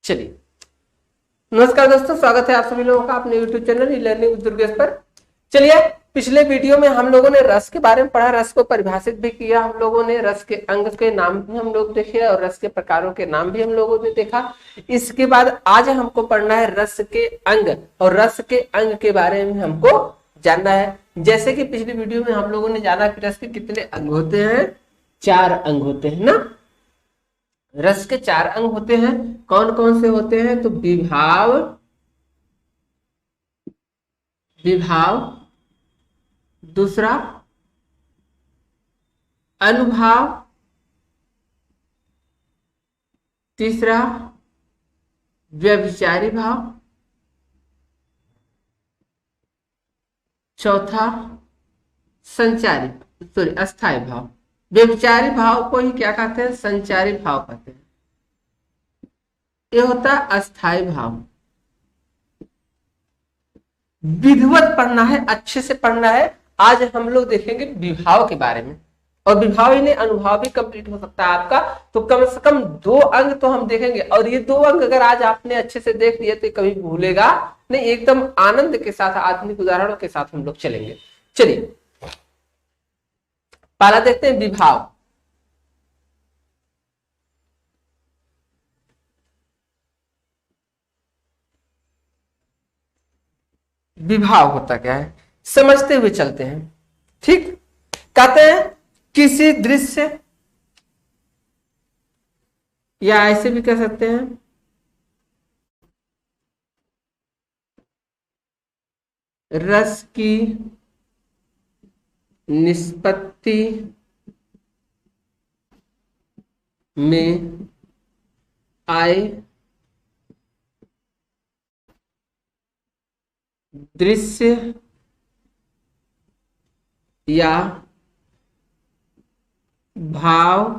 चलिए, नमस्कार दोस्तों, स्वागत है आप सभी लोगों का अपने YouTube channel learning with Durgesh पर। चलिए, पिछले वीडियो में हम लोगों ने रस के बारे में पढ़ा, रस को परिभाषित भी किया हम लोगों ने, रस के अंग के नाम भी हम लोग देखे और रस के प्रकारों के नाम भी हम लोगों ने देखा। इसके बाद आज हमको पढ़ना है रस के अंग, और रस के अंग के बारे में हमको जानना है। जैसे कि पिछली वीडियो में हम लोगों ने जाना कि रस के कितने अंग होते हैं, 4 अंग होते हैं ना। रस के 4 अंग होते हैं, कौन कौन से होते हैं? तो विभाव, विभाव, दूसरा अनुभाव, तीसरा व्यभिचारी भाव, चौथा अस्थायी भाव। व्यभिचारी भाव को ही क्या कहते हैं? संचारी भाव कहते हैं। ये होता है अस्थायी भाव। विधिवत पढ़ना है, अच्छे से पढ़ना है। आज हम लोग देखेंगे विभाव के बारे में, और विभाव ही नहीं अनुभाव भी कंप्लीट हो सकता है आपका। तो कम से कम 2 अंग तो हम देखेंगे, और ये 2 अंग अगर आज आपने अच्छे से देख लिए तो कभी भूलेगा नहीं, एकदम आनंद के साथ आधुनिक उदाहरणों के साथ हम लोग चलेंगे। चलिए, पहला देखते हैं विभाव। विभाव होता क्या है समझते हुए चलते हैं। ठीक, कहते हैं किसी दृश्य, या ऐसे भी कह सकते हैं रस की निष्पत्ति में आए दृश्य या भाव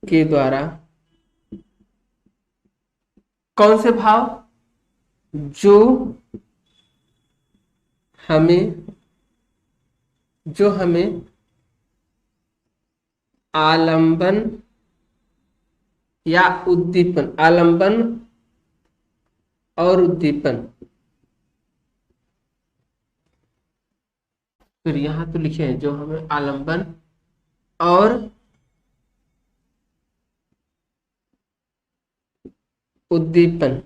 के द्वारा, कौन से भाव? जो हमें आलंबन या उद्दीपन, आलंबन और उद्दीपन, फिर यहां तो लिखे हैं जो हमें आलंबन और उद्दीपन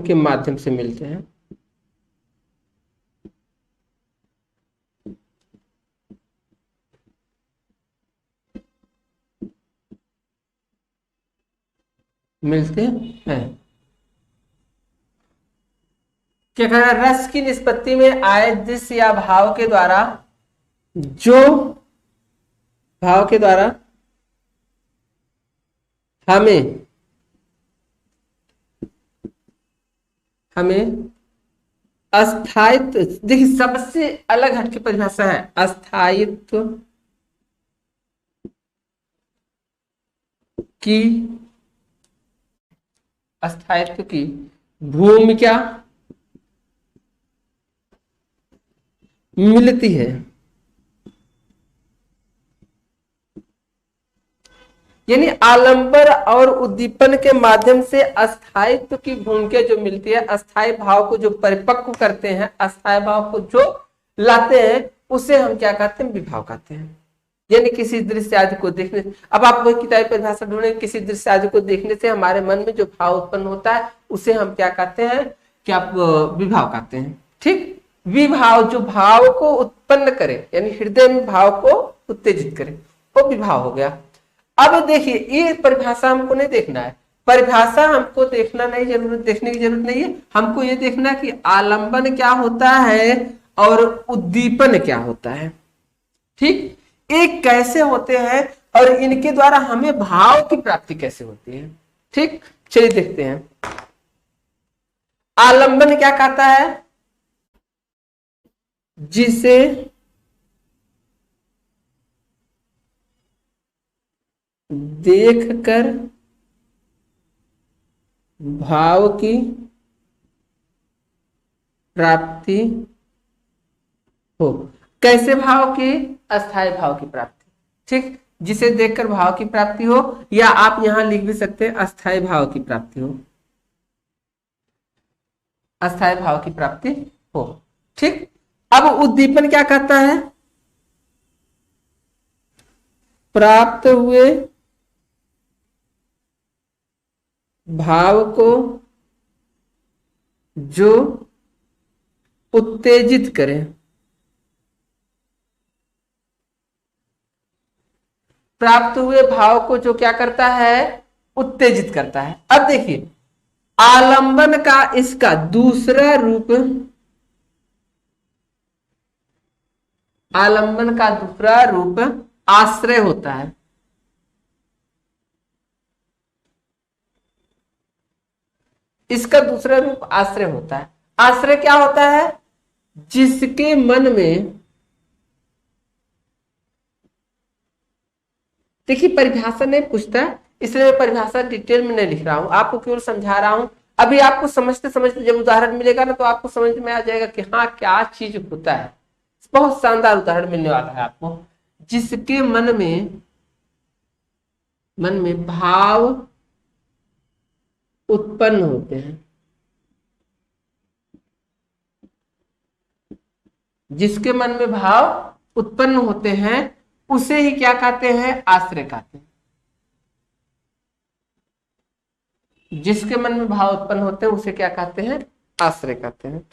के माध्यम से मिलते हैं। क्या कह रहा है? रस की निष्पत्ति में आए दृश्य या भाव के द्वारा, जो भाव के द्वारा हमें अस्थायित्व, देखिए सबसे अलग हटके परिभाषा है अस्थायित्व की, अस्थायित्व की भूमिका मिलती है। यानी आलंबन और उद्दीपन के माध्यम से अस्थायित्व की भूमिका जो मिलती है, अस्थायी भाव को जो परिपक्व करते हैं, अस्थायी भाव को जो लाते हैं, उसे हम क्या कहते हैं? विभाव कहते हैं। यानी किसी दृश्य आदि को देखने, अब आप वही किताबी परिभाषा ढूंढे, किसी दृश्य आदि को देखने से हमारे मन में जो भाव उत्पन्न होता है उसे हम क्या कहते हैं? क्या विभाव कहते हैं। ठीक, विभाव जो भाव को उत्पन्न करे, यानी हृदय में भाव को उत्तेजित करे, वो विभाव हो गया। अब देखिए, ये परिभाषा हमको नहीं देखना है, परिभाषा हमको देखने की जरूरत नहीं है। हमको ये देखना है कि आलंबन क्या होता है और उद्दीपन क्या होता है। ठीक, एक कैसे होते हैं और इनके द्वारा हमें भाव की प्राप्ति कैसे होती है। ठीक, चलिए देखते हैं। आलंबन क्या कहता है? जिसे देखकर भाव की प्राप्ति हो। कैसे भाव की? अस्थाई भाव की प्राप्ति। ठीक, जिसे देखकर भाव की प्राप्ति हो, या आप यहां लिख भी सकते हैं अस्थाई भाव की प्राप्ति हो, अस्थाई भाव की प्राप्ति हो। ठीक, अब उद्दीपन क्या कहता है? प्राप्त हुए भाव को जो उत्तेजित करे, प्राप्त हुए भाव को जो क्या करता है? उत्तेजित करता है। अब देखिए, आलंबन का इसका दूसरा रूप, आलंबन का दूसरा रूप आश्रय होता है। इसका दूसरा रूप आश्रय होता है। आश्रय क्या होता है? जिसके मन में, देखिए परिभाषा नहीं पूछता इसलिए मैं परिभाषा डिटेल में नहीं लिख रहा हूं, आपको केवल समझा रहा हूं। अभी आपको समझते समझते जब उदाहरण मिलेगा ना तो आपको समझ में आ जाएगा कि हाँ क्या चीज होता है। बहुत शानदार उदाहरण मिलने वाला है आपको। जिसके मन में भाव उत्पन्न होते हैं, जिसके मन में भाव उत्पन्न होते हैं उसे ही क्या कहते हैं? आश्रय कहते हैं। जिसके मन में भाव उत्पन्न होते हैं उसे क्या कहते हैं? आश्रय कहते हैं।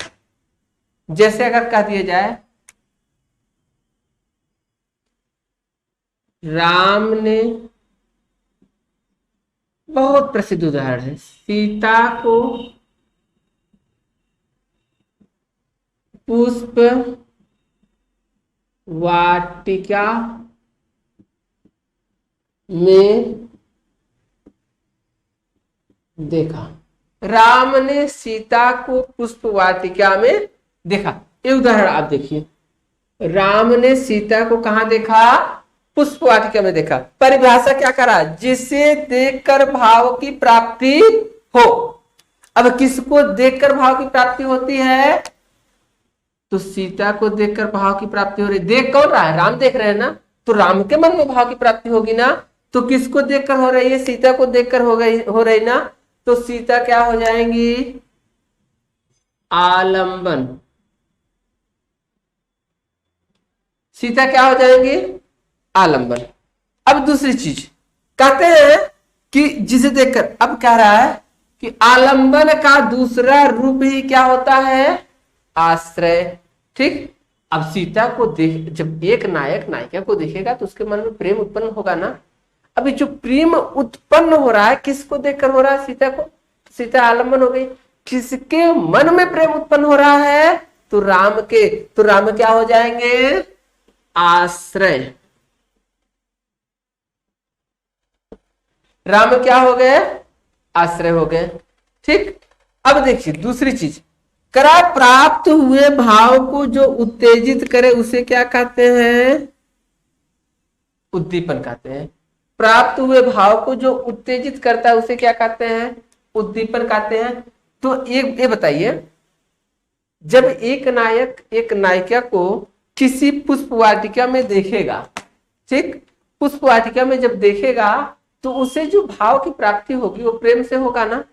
जैसे अगर कह दिया जाए राम ने, बहुत प्रसिद्ध उदाहरण है, सीता को पुष्प वाटिका में देखा। राम ने सीता को पुष्प वाटिका में देखा। ये उदाहरण आप देखिए, राम ने सीता को कहां देखा? पुष्प वाटिका में देखा। परिभाषा क्या करा? जिसे देखकर भाव की प्राप्ति हो। अब किसको देखकर भाव की प्राप्ति होती है? तो सीता को देखकर भाव की प्राप्ति हो रही। देख कौन रहा है? राम देख रहे हैं ना, तो राम के मन में भाव की प्राप्ति होगी ना। तो किसको देखकर हो रही है? सीता को देखकर हो रही ना। तो सीता क्या हो जाएंगी? आलंबन। सीता क्या हो जाएंगी? आलंबन। अब दूसरी चीज कहते हैं कि जिसे देखकर, अब कह रहा है कि आलंबन का दूसरा रूप ही क्या होता है? आश्रय। ठीक, अब सीता को देख, जब एक नायक नायिका को देखेगा तो उसके मन में प्रेम उत्पन्न होगा ना। अभी जो प्रेम उत्पन्न हो रहा है किसको देखकर हो रहा है? सीता को। सीता आलंबन हो गई। किसके मन में प्रेम उत्पन्न हो रहा है? तो राम के। तो राम क्या हो जाएंगे? आश्रय। राम क्या हो गए? आश्रय हो गए। ठीक, अब देखिए दूसरी चीज करा, प्राप्त हुए भाव को जो उत्तेजित करे उसे क्या कहते हैं? उद्दीपन कहते हैं। प्राप्त हुए भाव को जो उत्तेजित करता है उसे क्या कहते हैं? उद्दीपन कहते हैं। तो ये बताइए, जब एक नायक एक नायिका को किसी पुष्प वाटिका में देखेगा, ठीक, पुष्प वाटिका में जब देखेगा तो उसे जो भाव की प्राप्ति होगी वो प्रेम से होगा ना।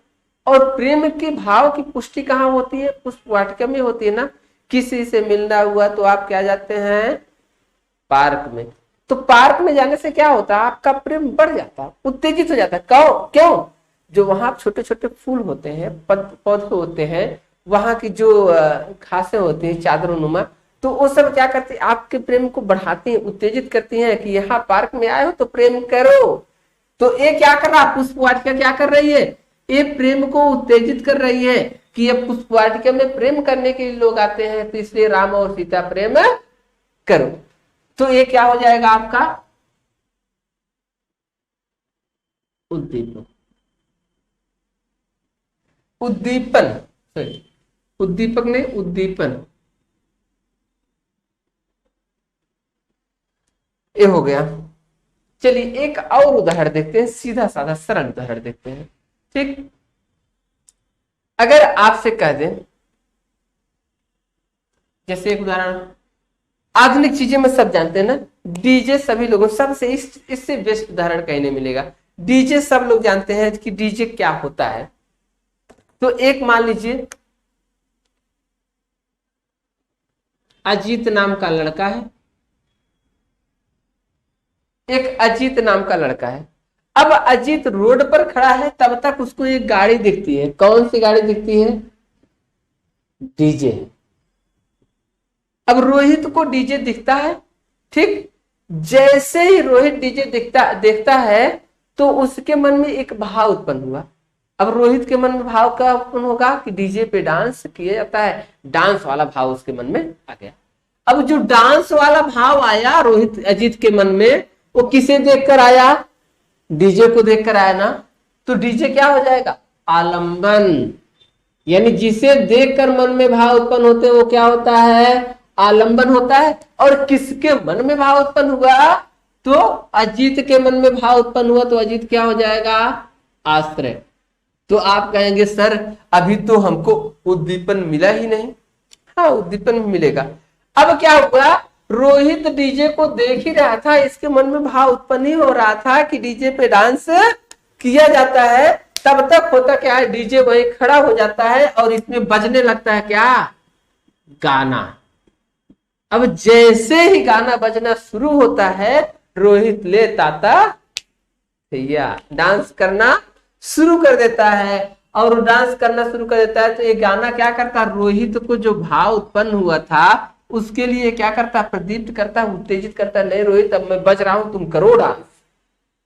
और प्रेम के भाव की पुष्टि कहाँ होती है? पुष्प वाटिका में होती है ना। किसी से मिलना हुआ तो आप क्या जाते हैं? पार्क में। तो पार्क में जाने से क्या होता है? आपका प्रेम बढ़ जाता है, उत्तेजित हो जाता है। क्यों? जो वहां छोटे छोटे फूल होते हैं, पौधे होते हैं, वहां की जो घासें होती हैं चादरों, तो वो सब क्या करती है? आपके प्रेम को बढ़ाती है, उत्तेजित करती हैं कि यहाँ पार्क में आए हो तो प्रेम करो। तो ये क्या कर रहा है? पुष्प वाटिका क्या कर रही है? ये प्रेम को उत्तेजित कर रही है कि ये पुष्प वाटिका में प्रेम करने के लिए लोग आते हैं, तो इसलिए राम और सीता प्रेम करो। तो ये क्या हो जाएगा आपका? उद्दीपन। उद्दीपन, सॉरी, उद्दीपक नहीं, उद्दीपन। ये हो गया। चलिए एक और उदाहरण देखते हैं, सीधा साधा सरल उदाहरण देखते हैं। ठीक, अगर आपसे कह दें, जैसे एक उदाहरण, आधुनिक चीजें में सब जानते हैं ना, डीजे सभी लोगों सबसे इससे बेस्ट उदाहरण कहीं नहीं मिलेगा। डीजे सब लोग जानते हैं कि डीजे क्या होता है। तो एक मान लीजिए अजीत नाम का लड़का है, एक अजीत नाम का लड़का है। अब अजीत रोड पर खड़ा है, तब तक उसको एक गाड़ी दिखती है। कौन सी गाड़ी दिखती है? डीजे। अब रोहित को डीजे दिखता है, ठीक। जैसे ही रोहित डीजे देखता है तो उसके मन में एक भाव उत्पन्न हुआ। अब रोहित के मन में भाव क्या उत्पन्न होगा कि डीजे पे डांस किया जाता है, डांस वाला भाव उसके मन में आ गया। अब जो डांस वाला भाव आया रोहित अजीत के मन में, वो किसे देखकर आया? डीजे को देखकर आया ना। तो डीजे क्या हो जाएगा? आलंबन। यानी जिसे देखकर मन में भाव उत्पन्न होते हैं वो क्या होता है? आलंबन होता है। और किसके मन में भाव उत्पन्न हुआ? तो अजीत के मन में भाव उत्पन्न हुआ, तो अजीत क्या हो जाएगा? आश्रय। तो आप कहेंगे सर अभी तो हमको उद्दीपन मिला ही नहीं। हाँ, उद्दीपन मिलेगा। अब क्या हुआ? रोहित डीजे को देख ही रहा था, इसके मन में भाव उत्पन्न ही हो रहा था कि डीजे पे डांस किया जाता है। तब तक होता क्या है? डीजे वहीं खड़ा हो जाता है और इसमें बजने लगता है क्या? गाना। अब जैसे ही गाना बजना शुरू होता है, रोहित ले ताता भैया डांस करना शुरू कर देता है। और डांस करना शुरू कर देता है तो ये गाना क्या करता है? रोहित को जो भाव उत्पन्न हुआ था उसके लिए क्या करता? प्रदीप्त करता, उत्तेजित करता। नहीं रोहित, अब मैं बज रहा हूं, तुम करो डांस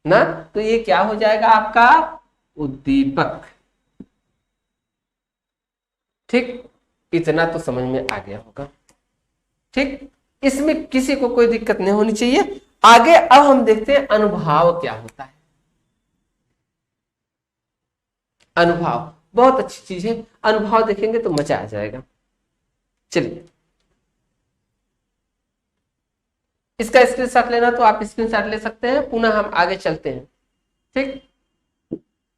ना। तो ये क्या हो जाएगा? आपका उद्दीपक। ठीक, इतना तो समझ में आ गया होगा। ठीक, इसमें किसी को कोई दिक्कत नहीं होनी चाहिए। आगे अब हम देखते हैं अनुभाव क्या होता है। अनुभव बहुत अच्छी चीज है, अनुभव देखेंगे तो मजा आ जाएगा। चलिए, इसका स्क्रीनशॉट लेना तो आप स्क्रीनशॉट ले सकते हैं, पुनः हम आगे चलते हैं। ठीक,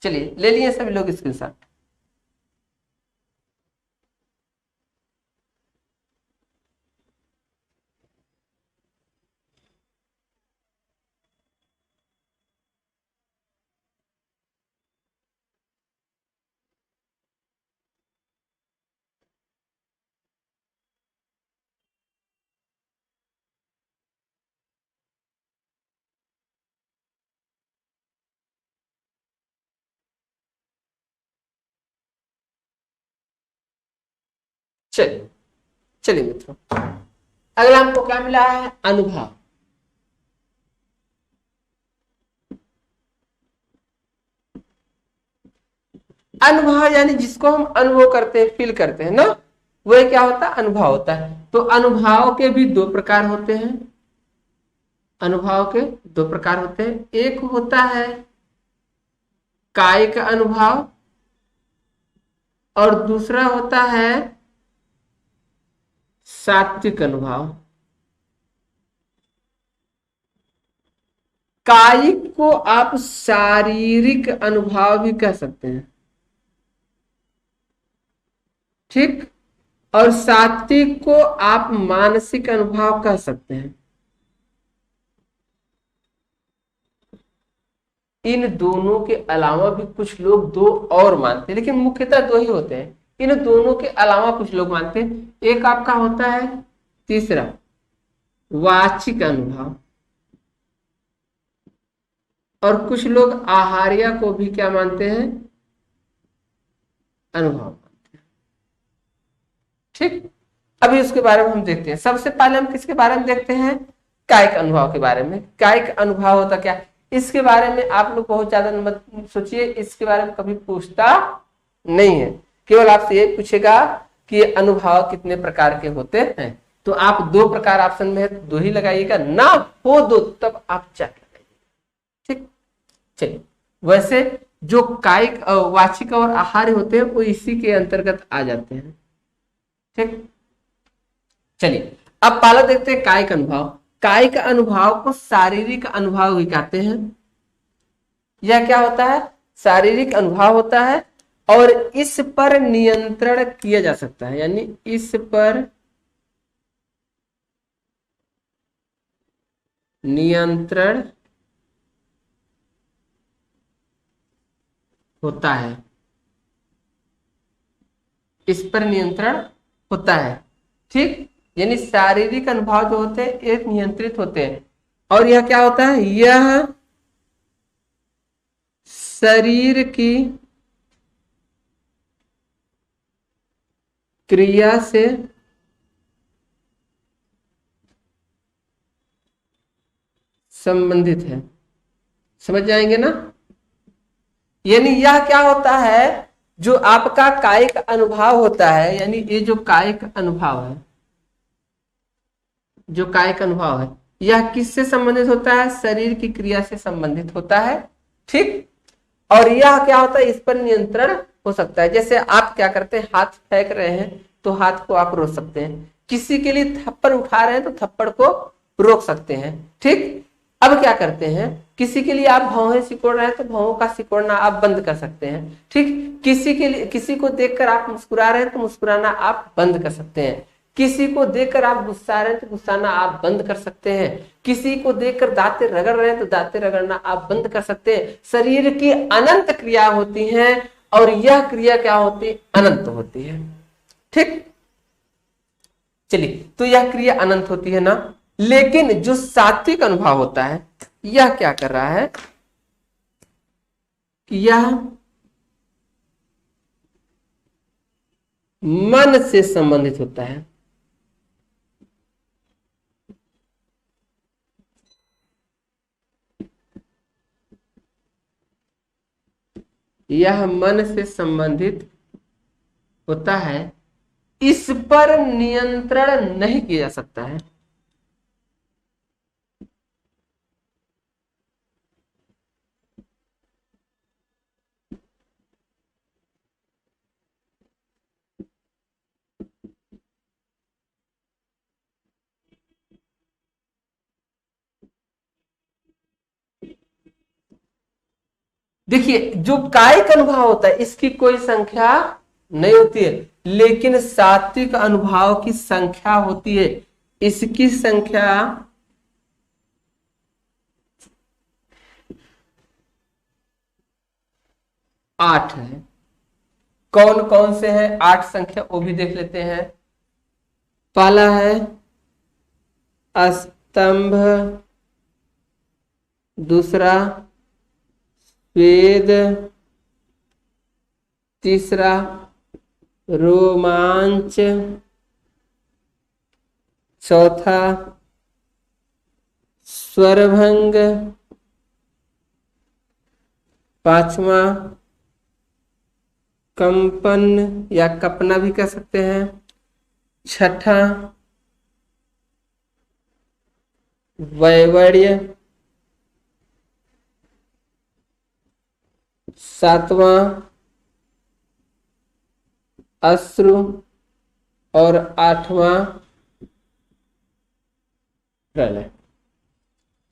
चलिए ले लिए सभी लोग स्क्रीनशॉट। चलिए चलिए मित्रों, अगला हमको क्या मिला है? अनुभव। अनुभव यानी जिसको हम अनुभव करते हैं, फील करते हैं ना, वह क्या होता है? अनुभव होता है। तो अनुभव के भी दो प्रकार होते हैं। अनुभव के दो प्रकार होते हैं। एक होता है कायिक अनुभव और दूसरा होता है सात्विक अनुभव। कायिक को आप शारीरिक अनुभव भी कह सकते हैं, ठीक। और सात्विक को आप मानसिक अनुभव कह सकते हैं। इन दोनों के अलावा भी कुछ लोग दो और मानते हैं, लेकिन मुख्यतः दो ही होते हैं। इन दोनों के अलावा कुछ लोग मानते हैं। एक आपका होता है तीसरा वाचिक अनुभव, और कुछ लोग आहार्य को भी क्या मानते हैं? अनुभव मानते हैं, ठीक। अभी उसके बारे में हम देखते हैं। सबसे पहले हम किसके बारे में देखते हैं? कायिक अनुभव के बारे में। कायिक अनुभव होता क्या? इसके बारे में आप लोग बहुत ज्यादा मत सोचिए, इसके बारे में कभी पूछता नहीं है। केवल आपसे ये पूछेगा कि अनुभव कितने प्रकार के होते हैं। तो आप दो प्रकार ऑप्शन में है, दो ही लगाइएगा, ना हो दो तब आप चार लगाइएगा, ठीक। चलिए, वैसे जो कायिक वाचिक और आहार्य होते हैं वो इसी के अंतर्गत आ जाते हैं, ठीक। चलिए, अब पहला देखते हैं कायिक अनुभव। कायिक अनुभव को शारीरिक अनुभव भी कहते हैं। यह क्या होता है? शारीरिक अनुभव होता है और इस पर नियंत्रण किया जा सकता है। यानी इस पर नियंत्रण होता है, इस पर नियंत्रण होता है। ठीक, यानी शारीरिक अनुभव जो होते हैं ये नियंत्रित होते हैं। और यह क्या होता है, यह शरीर की क्रिया से संबंधित है। समझ जाएंगे ना। यानी यह क्या होता है, जो आपका कायिक अनुभव होता है, यानी ये जो कायिक अनुभव है, जो कायिक अनुभव है, यह किससे संबंधित होता है, शरीर की क्रिया से संबंधित होता है। ठीक, और यह क्या होता है, इस पर नियंत्रण हो सकता है। जैसे आप क्या करते हैं, हाथ फेंक रहे हैं तो हाथ को आप रोक सकते हैं, किसी के लिए थप्पड़ उठा रहे हैं तो थप्पड़ को रोक सकते हैं। ठीक, अब क्या करते हैं, किसी के लिए आप भौहें सिकोड़ रहे हैं तो भौहों का सिकोड़ना आप बंद कर सकते हैं। ठीक, किसी के लिए, किसी को देखकर आप मुस्कुरा रहे हैं तो मुस्कुराना आप बंद कर सकते हैं। किसी को देखकर आप गुस्सा रहे हैं तो गुस्साना आप बंद कर सकते हैं। किसी को देखकर दांते रगड़ रहे हैं तो दांते रगड़ना आप बंद कर सकते हैं। शरीर की अनंत क्रिया होती है और यह क्रिया क्या होती है, अनंत होती है। ठीक, चलिए, तो यह क्रिया अनंत होती है ना। लेकिन जो सात्विक अनुभव होता है यह क्या कर रहा है कि यह मन से संबंधित होता है। यह मन से संबंधित होता है, इस पर नियंत्रण नहीं किया जा सकता है। देखिए, जो कायिक अनुभव होता है इसकी कोई संख्या नहीं होती है, लेकिन सात्विक अनुभव की संख्या होती है। इसकी संख्या 8 है। कौन कौन से हैं 8 संख्या, वो भी देख लेते हैं। पहला है स्तंभ, दूसरा स्वेद, तीसरा रोमांच, चौथा स्वरभंग, पांचवा कंपन या कपना भी कह सकते हैं, छठा वैवर्य, सातवां अश्रु और आठवां प्रलय।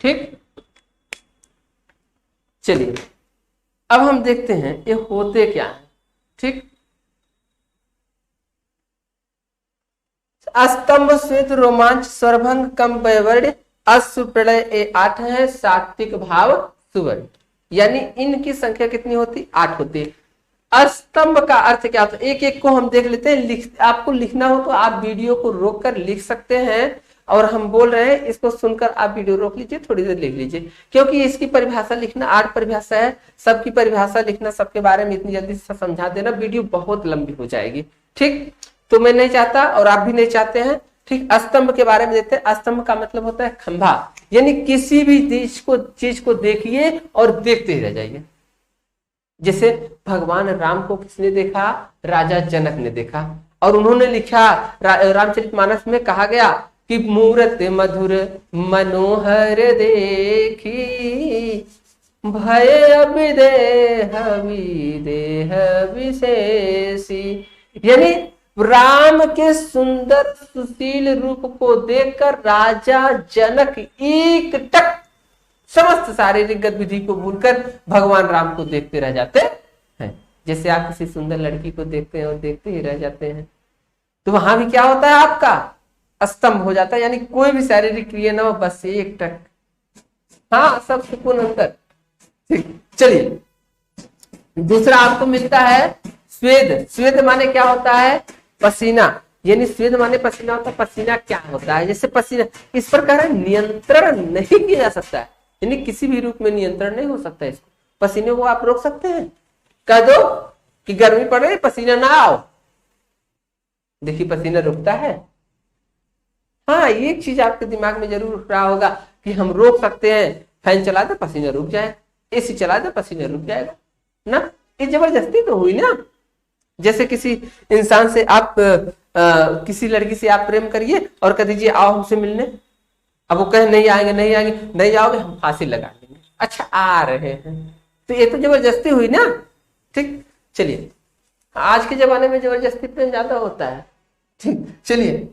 ठीक, चलिए अब हम देखते हैं ये होते क्या है। ठीक, स्तंभ, स्वेद, रोमांच, स्वरभंग, कंप, वैवर्य, अश्रु, प्रलय, ये 8 है। सात्विक भाव सुवर्ण, यानी इनकी संख्या कितनी होती, 8 होती है। स्तंभ का अर्थ क्या होता है, एक एक को हम देख लेते हैं। आपको लिखना हो तो आप वीडियो को रोककर लिख सकते हैं, और हम बोल रहे हैं इसको सुनकर आप वीडियो रोक लीजिए, थोड़ी देर लिख लीजिए, क्योंकि इसकी परिभाषा लिखना 8 परिभाषा है। सबकी परिभाषा लिखना, सबके बारे में इतनी जल्दी से समझा देना, वीडियो बहुत लंबी हो जाएगी। ठीक, तो मैं नहीं चाहता और आप भी नहीं चाहते हैं। ठीक, स्तंभ के बारे में देखते हैं। स्तंभ का मतलब होता है खंभा, यानी किसी भी चीज को देखिए और देखते ही रह जाइए। जैसे भगवान राम को किसने देखा, राजा जनक ने देखा, और उन्होंने लिखा, रामचरितमानस में कहा गया कि मूरत मधुर मनोहर देखी, भय अभिदेह विदेह विशेषी। यानी राम के सुंदर सुशील रूप को देखकर राजा जनक एक टक समस्त शारीरिक गतिविधि को भूलकर भगवान राम को देखते रह जाते हैं। जैसे आप किसी सुंदर लड़की को देखते हैं और देखते ही रह जाते हैं, तो वहां भी क्या होता है, आपका स्तंभ हो जाता है। यानी कोई भी शारीरिक क्रिया ना हो, बस एक टक हाँ, सब सुकून अंदर। ठीक, चलिए दूसरा आपको मिलता है स्वेद। स्वेद माने क्या होता है? पसीना। यानी स्वेद माने पसीना होता है। पसीना क्या होता है? जैसे पसीना, इस पर कह रहे हैं नियंत्रण नहीं किया जा सकता है, यानी किसी भी रूप में नियंत्रण नहीं हो सकता है। इसको पसीने को आप रोक सकते हैं? कह दो कि गर्मी पड़ रही, पसीना ना आओ, देखिए पसीना रुकता है। हाँ, ये चीज आपके दिमाग में जरूर उठ रहा होगा कि हम रोक सकते हैं, फैन चला दे पसीना रुक जाए, एसी चला दे पसीना रुक जाएगा ना। ये जबरदस्ती तो हुई ना। जैसे किसी इंसान से आप किसी लड़की से आप प्रेम करिए और कह दीजिए आओ हमसे मिलने, अब वो कहे नहीं आएंगे, नहीं आएंगे, नहीं आओगे हम फांसी लगा लेंगे। अच्छा आ रहे हैं, तो ये तो जबरदस्ती हुई ना। ठीक, चलिए आज के जमाने में जबरदस्ती प्रेम ज्यादा होता है। ठीक, चलिए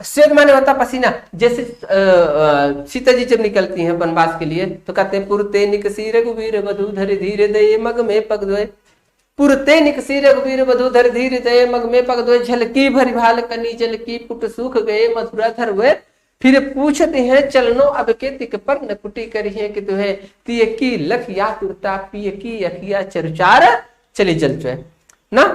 स्वेद माने होता पसीना। जैसे सीता जी जब निकलती हैं वनवास के लिए तो कहते हैं पुरते निकसी रघुवीर वधु धर धीरे दये मग में पग दोए। पुरते निकसी रघुवीर वधु धर धीरे दये मग में पग दोए। झलकी भरी भाल कनी जल की पुट सूख गए मथुरा धर हुए। फिर पूछते हैं चलनो अब के तिक पर न कुटी करी है कि तुहे तिय की लख या तुरता पिय की अखिया चरुचार चले जल चुए ना।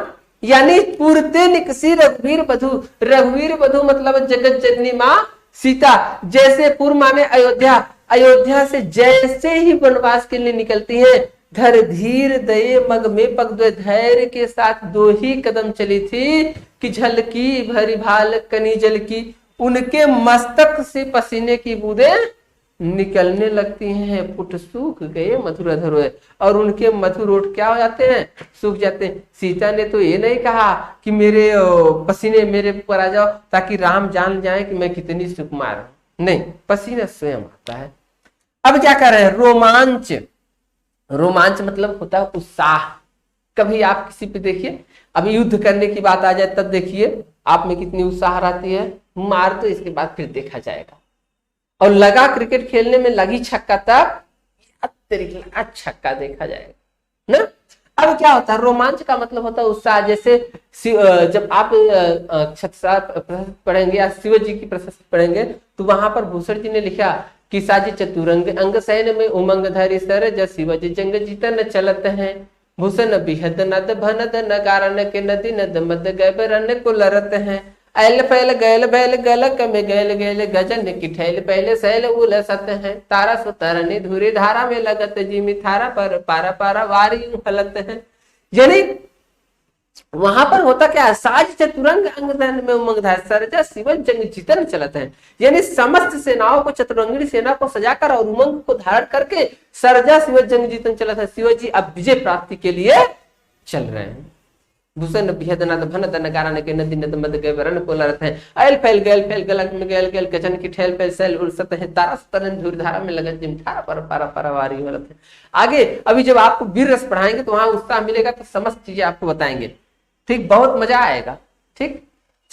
यानी पूरते निकसी रघुवीर वधु। रघुवीर वधु मतलब जगत जननी माँ सीता। जैसे पूर्व माने अयोध्या, अयोध्या से जैसे ही वनवास के लिए निकलती हैं, धर धीर दये मग में पग दो, धैर्य के साथ 2 ही कदम चली थी कि झलकी भरी भाल कनी जल की, उनके मस्तक से पसीने की बूंदें निकलने लगती हैं। पुट सूख गए मथुरा धरोए, और उनके मधुर ओठ क्या हो जाते हैं? सूख जाते हैं। सीता ने तो ये नहीं कहा कि मेरे पसीने मेरे ऊपर आ जाओ ताकि राम जान जाए कि मैं कितनी सुकुमार हूं, नहीं, पसीना स्वयं आता है। अब क्या कर रहे हैं? रोमांच। रोमांच मतलब होता है उत्साह। कभी आप किसी पे देखिए, अब युद्ध करने की बात आ जाए तब देखिए आप में कितनी उत्साह रहती है। मार तो इसके बाद फिर देखा जाएगा। और लगा क्रिकेट खेलने में लगी छक्का तब छक्का देखा जाएगा ना। अब क्या होता है? रोमांच का मतलब होता है उत्साह। जैसे जब आप पढ़ेंगे या शिव जी की प्रशस्ति पढ़ेंगे तो वहां पर भूषण जी ने लिखा कि साजी चतुरंग अंग सैन में उमंग धरि सर ज शिव जी जंग जीतन चलत हैं। भूषण बिहद नद भनद नगारन के नदी नद मद गैबरन को लरत हैं। ऐल फैल गैल बैल गलक में गैल गैल गजन की ठैल पहले सैल उलसत है। तारा सुतरनी धुरी धारा में लगत जिमी थारा पर पारा पारा वारी हलत है। यानी वहां पर होता क्या है? साज चतुरंग अंग में उमंग धार सरजा शिव जंग जीतन चलत है। यानी समस्त सेनाओं को, चतुरंगिणी सेना को सजाकर और उमंग को धारण करके सरजा शिव जंग जीतन चलत है। शिव जी अब विजय प्राप्ति के लिए चल रहे हैं। भूषण बिहद नद भनद नगारन के नदी नद मद गैबरन को लरत हैं। ऐल फैल गैल फैल गलक में गैल गैल गजन की ठैल फैल सैल उलसत है। तारा सुतरन धुरी धारा में लगत जिम थारा पर पारा पारा वारी हलत है। आगे अभी जब आपको वीर रस पढ़ाएंगे तो वहां उत्साह मिलेगा, तो समस्त चीजें आपको बताएंगे। ठीक, बहुत मजा आएगा। ठीक,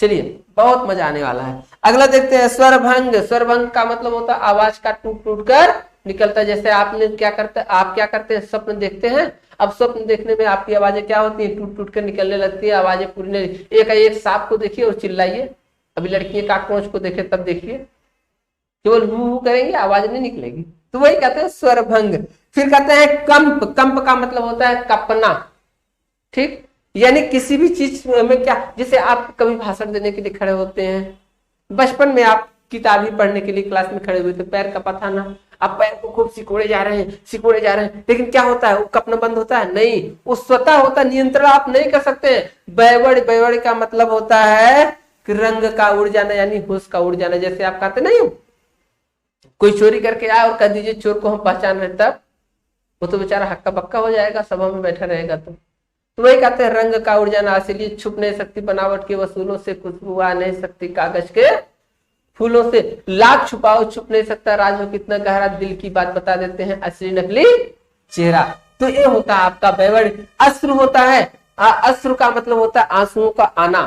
चलिए बहुत मजा आने वाला है। अगला देखते हैं स्वरभंग। स्वरभंग का मतलब होता है आवाज का टूट टूट कर निकलता। जैसे आपने क्या करते, आप क्या करते हैं? स्वप्न देखते हैं। अब स्वप्न देखने में आपकी आवाजें क्या होती है? टूट टूट कर निकलने लगती है, आवाजें पूरी नहीं। एक सांप को देखिए और चिल्लाइए। अभी लड़कियां काकरोच को देखे तब देखिए, केवल हू करेंगे, आवाज नहीं निकलेगी। तो वही कहते हैं स्वरभंग। फिर कहते हैं कंप। कंप का मतलब होता है कपना। ठीक, यानी किसी भी चीज में क्या, जैसे आप कभी भाषण देने के लिए खड़े होते हैं, बचपन में आप किताब ही पढ़ने के लिए क्लास में खड़े हुए तो पैर कपा था ना, आप पैर को खूब सिकोड़े जा रहे हैं, लेकिन क्या होता है? वो कपना बंद होता है? नहीं, वो स्वतः होता, नियंत्रण आप नहीं कर सकते। बैवड़। बैवड़ का मतलब होता है कि रंग का उड़ जाना, यानी होश का उड़ जाना। जैसे आप कहते नहीं, कोई चोरी करके आए और कह दीजिए चोर को हम पहचान रहे, तब वो तो बेचारा हक्का बक्का हो जाएगा, सभा में बैठा रहेगा। तो वही कहते हैं रंग का उड़ जाना। इसलिए छुप नहीं सकती बनावट के वसूलों से, खुशबू आ नहीं सकती कागज के फूलों से। लाख छुपाओ छुप नहीं सकता राज हो कितना गहरा, दिल की बात बता देते हैं असली नकली चेहरा। तो ये होता है आपका बैवड़। अश्रु होता है। अश्रु का मतलब होता है आंसुओं का आना,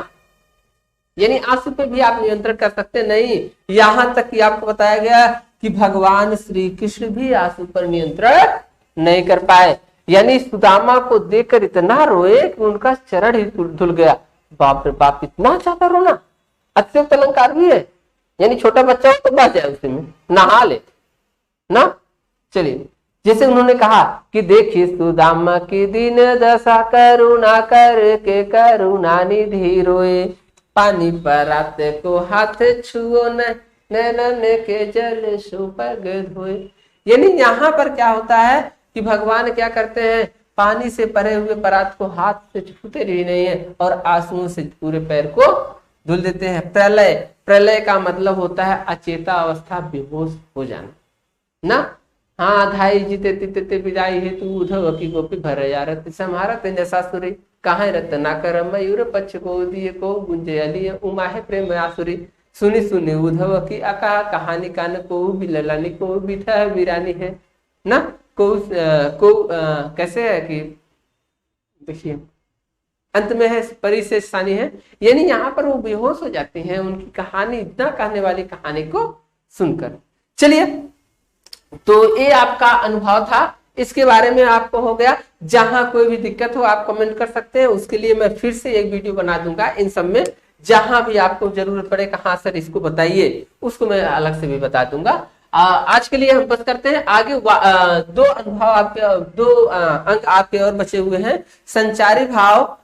यानी आंसू पे भी आप नियंत्रण कर सकते नहीं। यहां तक कि आपको बताया गया कि भगवान श्री कृष्ण भी आंसू पर नियंत्रण नहीं कर पाए। यानी सुदामा को देखकर इतना रोए कि उनका चरण ही धुल गया। बाप रे बाप, इतना ज्यादा रोना। अत्यंत अलंकार भी है, यानी छोटा बच्चा हो तो बह जाए उसी में, नहा ले ना। चलिए, जैसे उन्होंने कहा कि देखी सुदामा की दीन दशा, करुणा करके करुणा निधि रोए, पानी पर आते को हाथ छुओ न, नैनन के जल सुपग धोए। यानी यहाँ पर क्या होता है कि भगवान क्या करते हैं, पानी से भरे हुए परात को हाथ से छूते भी नहीं है और आंसुओं से पूरे पैर को धुल देते हैं। प्रलय, प्रलय का मतलब होता है अचेता अवस्था, बेहोश हो जाना ना। हाँ, धाई जीते तिते विदाई हेतु उधव की गोपी भर यारत समारत नसासुरी, कहाँ रत्ना कर मयूर पक्ष को दिए को गुंजे अली उमा है प्रेम आसुरी, सुनी सुनी उधव की अका कहानी कान को बिललानी को बिठा वीरानी है ना। कैसे है कि देखिए अंत में है परिशेष सानी है, यानी यहाँ पर वो बेहोश हो जाते हैं उनकी कहानी, इतना कहने वाली कहानी को सुनकर। चलिए, तो ये आपका अनुभव था, इसके बारे में आपको हो गया। जहां कोई भी दिक्कत हो आप कमेंट कर सकते हैं, उसके लिए मैं फिर से एक वीडियो बना दूंगा इन सब में। जहां भी आपको जरूरत पड़े कहाँ सर इसको बताइए, उसको मैं अलग से भी बता दूंगा। आज के लिए हम बस करते हैं आगे। दो अनुभव आपके, दो अंक आपके और बचे हुए हैं, संचारी भाव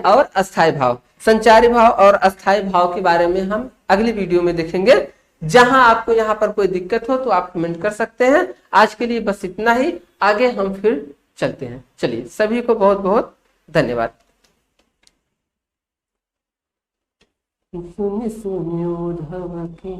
और अस्थाई भाव। संचारी भाव और अस्थाई भाव के बारे में हम अगली वीडियो में देखेंगे। जहां आपको यहाँ पर कोई दिक्कत हो तो आप कमेंट कर सकते हैं। आज के लिए बस इतना ही, आगे हम फिर चलते हैं। चलिए, सभी को बहुत बहुत धन्यवाद। सुनी सुनी उद्धव की